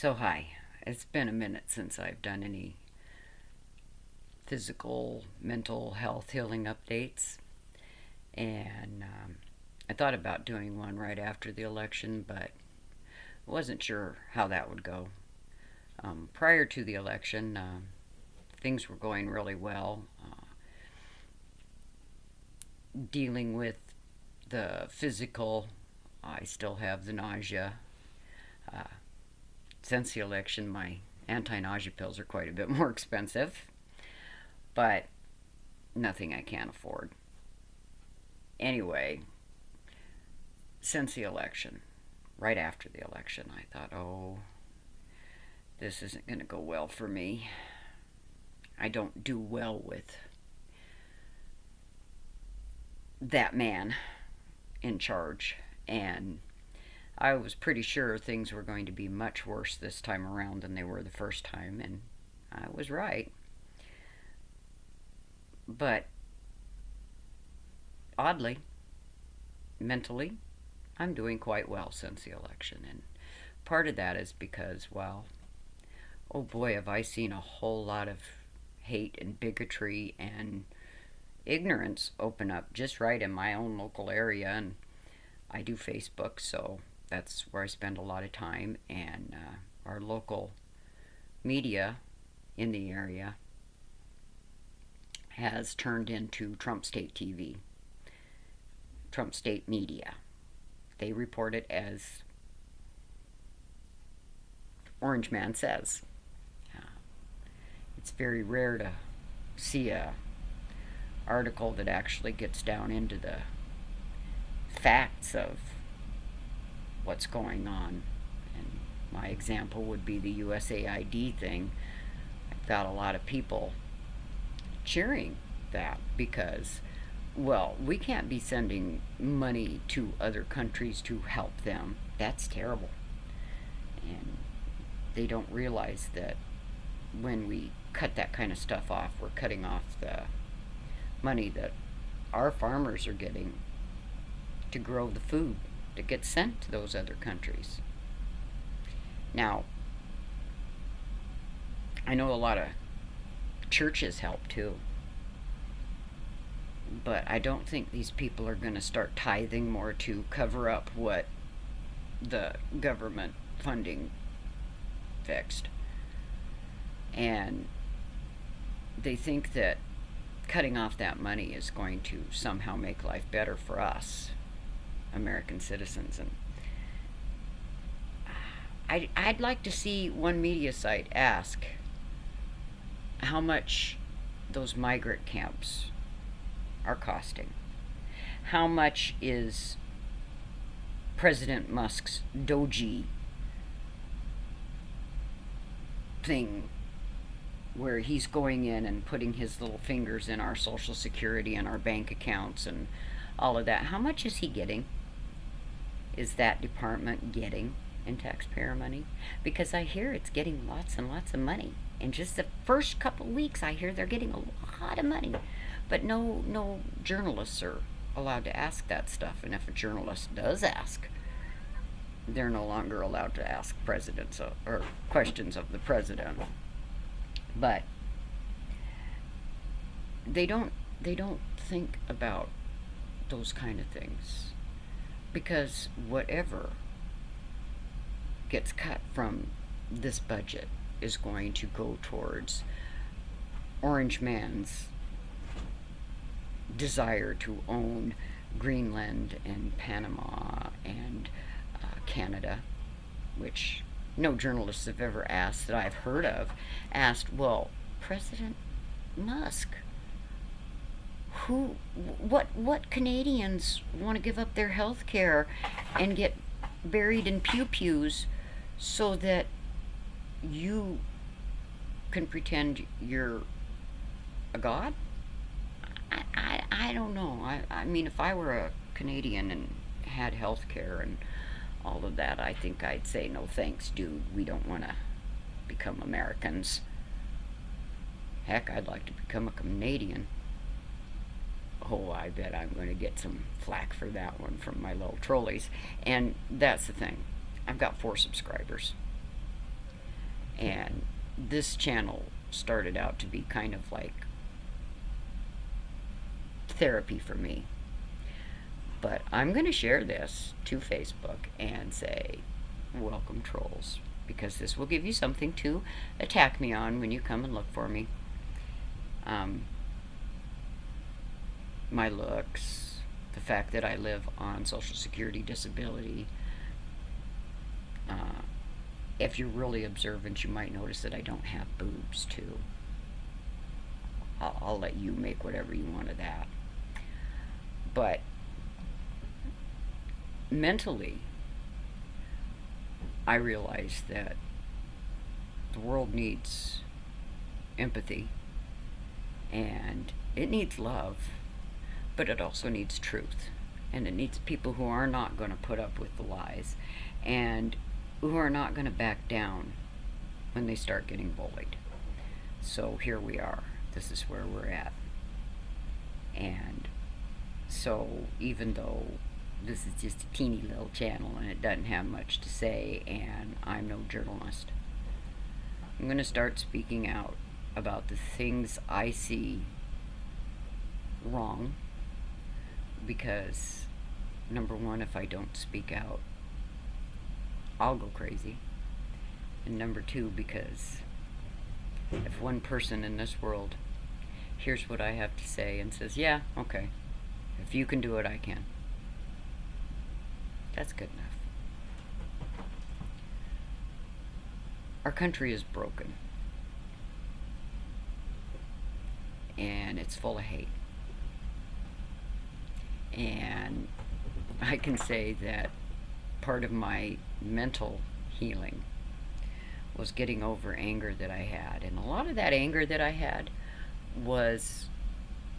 So, hi. It's been a minute since I've done any physical, mental health healing updates, and I thought about doing one right after the election, but wasn't sure how that would go. Prior to the election, things were going really well. Dealing with the physical, I still have the nausea. Uh, since the election, my anti nausea pills are quite a bit more expensive, but nothing I can't afford. Anyway, since the election, right after the election, I thought, oh, this isn't going to go well for me. I don't do well with that man in charge. And I was pretty sure things were going to be much worse this time around than they were the first time, and I was right. But oddly, mentally, I'm doing quite well since the election. And part of that is because, well, oh boy, have I seen a whole lot of hate and bigotry and ignorance open up just right in my own local area. And I do Facebook, so that's where I spend a lot of time. And our local media in the area has turned into Trump State TV, Trump State Media. They report it as Orange Man says. Uh, it's very rare to see a article that actually gets down into the facts of what's going on. And my example would be the USAID thing. I've got a lot of people cheering that because, well, we can't be sending money to other countries to help them. That's terrible. And they don't realize that when we cut that kind of stuff off, we're cutting off the money that our farmers are getting to grow the food that gets sent to those other countries. Now, I know a lot of churches help too, but I don't think these people are going to start tithing more to cover up what the government funding fixed. And they think that cutting off that money is going to somehow make life better for us, American citizens. And I'd like to see one media site ask how much those migrant camps are costing. How much is President Musk's Doji thing where he's going in and putting his little fingers in our Social Security and our bank accounts and all of that? How much is he getting? Is that department getting in taxpayer money? Because I hear it's getting lots and lots of money. In just the first couple of weeks, I hear they're getting a lot of money. But no journalists are allowed to ask that stuff. And if a journalist does ask, they're no longer allowed to ask presidents or questions of the president. But they don't think about those kind of things, because whatever gets cut from this budget is going to go towards Orange Man's desire to own Greenland and Panama and Canada, which no journalists have ever asked that I've heard of, asked, well, President Musk, what Canadians want to give up their health care and get buried in pew-pews so that you can pretend you're a god? I don't know. I mean, if I were a Canadian and had health care and all of that, I think I'd say, no thanks, dude. We don't want to become Americans. Heck, I'd like to become a Canadian. Oh, I bet I'm going to get some flack for that one from my little trolleys. And that's the thing. I've got 4 subscribers. And this channel started out to be kind of like therapy for me. But I'm going to share this to Facebook and say, welcome, trolls, because this will give you something to attack me on when you come and look for me. My looks, the fact that I live on Social Security disability. If you're really observant, you might notice that I don't have boobs, too. I'll let you make whatever you want of that. But mentally, I realize that the world needs empathy, and it needs love, but it also needs truth. And it needs people who are not going to put up with the lies, and who are not going to back down when they start getting bullied. So here we are. This is where we're at. And so even though this is just a teeny little channel and it doesn't have much to say, and I'm no journalist, I'm going to start speaking out about the things I see wrong, because number one, if I don't speak out, I'll go crazy. And number two, because if one person in this world hears what I have to say and says, yeah, okay, if you can do it, I can, that's good enough. Our country is broken, and it's full of hate. And I can say that part of my mental healing was getting over anger that I had. And a lot of that anger that I had was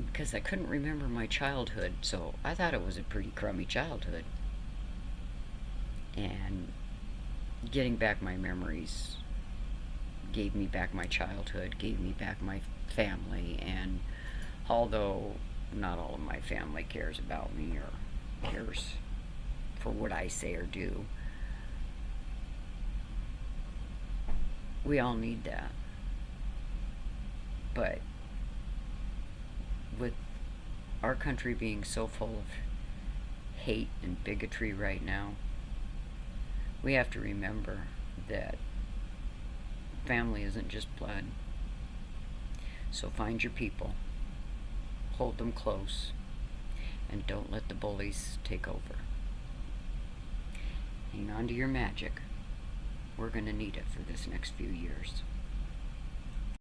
because I couldn't remember my childhood, so I thought it was a pretty crummy childhood. And getting back my memories gave me back my childhood, gave me back my family, and although not all of my family cares about me or cares for what I say or do, we all need that. But with our country being so full of hate and bigotry right now, we have to remember that family isn't just blood. So find your people, hold them close, and don't let the bullies take over. Hang on to your magic. We're going to need it for this next few years.